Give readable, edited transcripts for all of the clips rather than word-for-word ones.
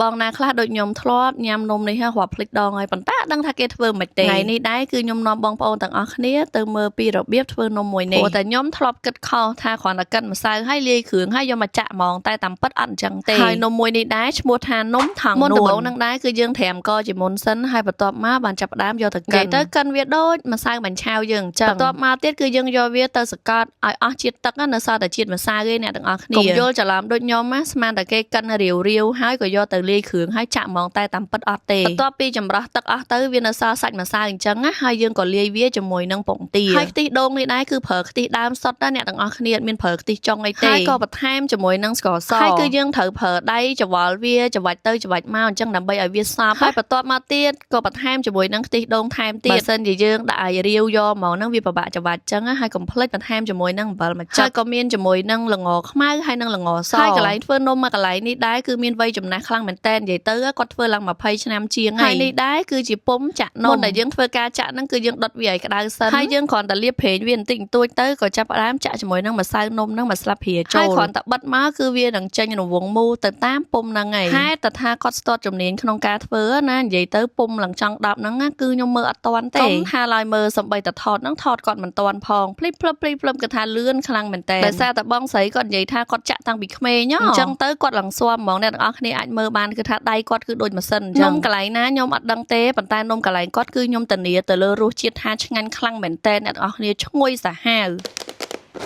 បងណាខ្លះដូចខ្ញុំធ្លាប់ញ៉ាំនំនេះរាប់ភ្លេចដងហើយប៉ុន្តែអត់ដឹងថាគេធ្វើមិនទេថ្ងៃនេះដែរគឺខ្ញុំនាំបងប្អូនទាំងអស់គ្នាទៅមើលពីរបៀបធ្វើនំមួយនេះព្រោះតែខ្ញុំធ្លាប់គិតខុសថាគ្រាន់តែកិនម្សៅហើយលាយគ្រឿងហើយយកមកចាក់ហ្មងតែតាមពិតអត់អញ្ចឹងទេហើយនំមួយនេះដែរឈ្មោះថានំថងនួនមុនដំបូងនឹងដែរគឺយើងត្រាំកជាមុនសិនហើយបន្ទាប់មកបានចាប់ផ្ដើមយកទៅកិនទៅកិនវាដូចម្សៅបាញ់ឆាវយើងអញ្ចឹងបន្ទាប់មកទៀតគឺយើងយកវាទៅសកាត់ឲ្យអស់ជាតិទឹកនៅសល់តែជាតិម្សៅឯអ្នកទាំងអស់គ្នាកុំយល់ច្រឡំដូចខ្ញុំណាស្មានតែគេកិនរាវហើយក៏យកទៅលាយគ្រឿងហើយចាក់ហ្មងតែតាមពិតអត់ទេបន្ទាប់ពីចម្រោះទឹកអស់ទៅវានៅសល់សាច់ម្សៅអញ្ចឹងណាហើយយើងក៏លាយវាជាមួយនឹងពងទាហើយខ្ទិះដូងនេះដែរគឺប្រើខ្ទិះដើមសុទ្ធណាអ្នកទាំងអស់គ្នាអត់មានប្រើខ្ទិះចុងអីទេហើយក៏បន្ថែមជាមួយនឹងស្ករសហើយគឺយើងត្រូវប្រើដៃច្រវល់វាច្របាច់ទៅច្របាច់មកអញ្ចឹងដើម្បីឲ្យវាសព្វហើយបន្ទាប់មកទៀតក៏បន្ថែមជាមួយនឹងខ្ទិះដូងថែមទៀតបើសិនជាយើងដាក់ឲ្យរាវយកហ្មងហ្នឹងវាពិបាកច្របាច់អញ្ចឹងហើយកុំភ្លេចបន្ថែមជាមួយនឹងអំបិលម្ជិតហើយក៏មានជាមួយនឹងល្ងខ្មៅហើយនឹងល្ងសហើយកន្លែងធ្វើនំមកកន្លែងនេះដែរគឺមានវ័យចំណាស់ខ្លាំងមែនតើនិយាយទៅគាត់ធ្វើឡើង20ឆ្នាំជាងហើយនេះដែរគឺជាពុំចាក់នំមុនដែលយើងធ្វើការចាក់ហ្នឹងគឺយើងដុតវាឲ្យក្តៅសិនហើយយើងគ្រាន់តែលាបប្រេងវាបន្តិចបន្តួចទៅក៏ចាប់ផ្ដើមចាក់ជាមួយនឹងម្សៅនំហ្នឹងមួយស្លាបព្រាចូលហើយគ្រាន់តែបិទមកគឺវានឹងចេញរង្វង់មូលទៅតាមពុំហ្នឹងឯងហេតុតែថាគាត់ស្ទាត់ជំនាញក្នុងការធ្វើណានិយាយទៅពុំឡើងចង់10ហ្នឹងគឺខ្ញុំមើលអត់តាន់ទេកុំថាឡើយមើលសំបីតែថតហ្នឹងថតគាត់មិនតាន់ផងភ្លេចភ្លឹបគាត់ថាលឿនខ្លាំងមែនតើដោយសារតែបងស្រីគាត់និយាយថាគាត់ចាក់តាំងពីក្មេងអញ្ចឹងទៅគាត់ឡើងស្វាមហ្មងអ្នកទាំងអស់គ្នាអាចមើលបានគឺថាដៃគាត់គឺដូចម៉ាស៊ីនអញ្ចឹងនំកន្លែងណាខ្ញុំអត់ដឹងទេប៉ុន្តែនំកន្លែងគាត់គឺខ្ញុំធានាទៅលើរសជាតិថាឆ្ងាញ់ខ្លាំងមែនតើអ្នកទាំងអស់គ្នាឈ្ងុយសាហាវ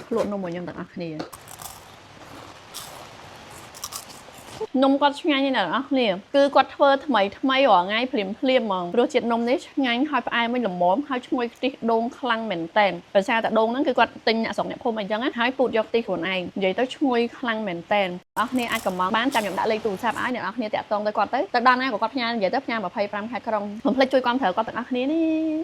ភ្លក់នំរបស់ខ្ញុំទាំងអស់គ្នានំគាត់ឆ្ងាញ់ណាស់អ្នកនរគ្នាគឺគាត់ធ្វើថ្មីរាល់ថ្ងៃភ្លាមហ្មងរសជាតិនំនេះឆ្ងាញ់ហើយផ្អែមវិញល្មមហើយឈ្ងុយខ្ទិះដូងខ្លាំងមែនតែនដោយសារតែដូងហ្នឹងគឺគាត់ទិញអ្នកស្រុកអ្នកភូមិអីចឹងហើយពូតយកខ្ទិះខ្លួនឯងនិយាយទៅឈ្ងុយខ្លាំងមែនតែនអ្នកគ្នាអាចកំងបានចាំខ្ញុំដាក់លេខទូរស័ព្ទឲ្យអ្នកនរគ្នាតាក់ទងទៅគាត់ទៅដល់ណាក៏គាត់ផ្ញើនិយាយទៅផ្ញើ25ខែក្រុងកុំភ្លេចជួយគាំទ្រគាត់ទាំងអស់គ្នានេះ